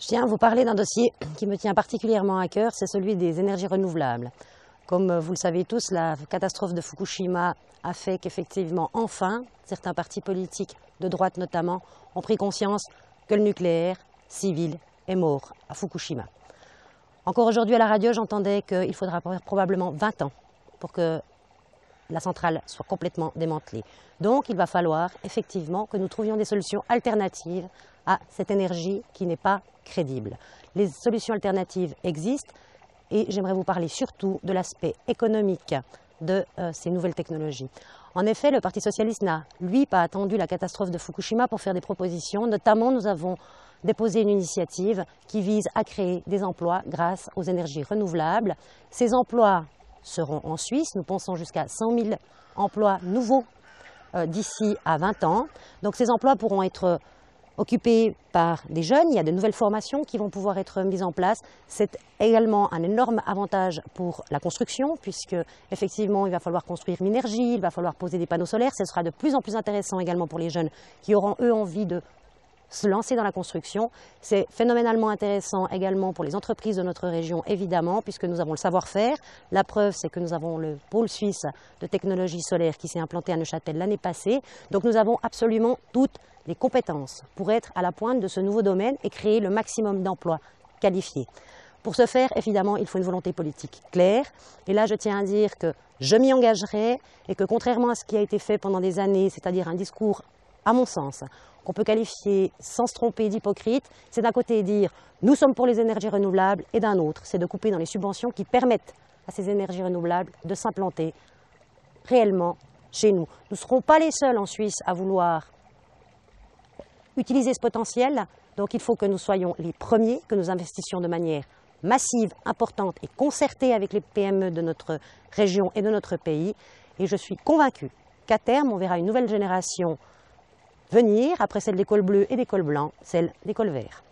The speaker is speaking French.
Je tiens à vous parler d'un dossier qui me tient particulièrement à cœur, c'est celui des énergies renouvelables. Comme vous le savez tous, la catastrophe de Fukushima a fait qu'effectivement, enfin, certains partis politiques, de droite notamment, ont pris conscience que le nucléaire civil est mort à Fukushima. Encore aujourd'hui à la radio, j'entendais qu'il faudra probablement 20 ans pour que la centrale soit complètement démantelée. Donc il va falloir effectivement que nous trouvions des solutions alternatives à cette énergie qui n'est pas crédible. Les solutions alternatives existent et j'aimerais vous parler surtout de l'aspect économique de ces nouvelles technologies. En effet, le Parti socialiste n'a, lui, pas attendu la catastrophe de Fukushima pour faire des propositions. Notamment, nous avons déposé une initiative qui vise à créer des emplois grâce aux énergies renouvelables. Ces emplois seront en Suisse, nous pensons jusqu'à 100 000 emplois nouveaux d'ici à 20 ans. Donc ces emplois pourront être occupés par des jeunes, il y a de nouvelles formations qui vont pouvoir être mises en place. C'est également un énorme avantage pour la construction, puisque effectivement il va falloir construire Minergie, il va falloir poser des panneaux solaires. Ce sera de plus en plus intéressant également pour les jeunes qui auront eux envie de se lancer dans la construction. C'est phénoménalement intéressant également pour les entreprises de notre région, évidemment, puisque nous avons le savoir-faire. La preuve, c'est que nous avons le pôle suisse de technologie solaire qui s'est implanté à Neuchâtel l'année passée. Donc nous avons absolument toutes les compétences pour être à la pointe de ce nouveau domaine et créer le maximum d'emplois qualifiés. Pour ce faire, évidemment, il faut une volonté politique claire. Et là, je tiens à dire que je m'y engagerai et que contrairement à ce qui a été fait pendant des années, c'est-à-dire un discours, à mon sens, qu'on peut qualifier sans se tromper d'hypocrite, c'est d'un côté dire nous sommes pour les énergies renouvelables et d'un autre, c'est de couper dans les subventions qui permettent à ces énergies renouvelables de s'implanter réellement chez nous. Nous ne serons pas les seuls en Suisse à vouloir utiliser ce potentiel, donc il faut que nous soyons les premiers, que nous investissions de manière massive, importante et concertée avec les PME de notre région et de notre pays. Et je suis convaincue qu'à terme, on verra une nouvelle génération venir, après celle des cols bleus et des cols blancs, celle des cols verts.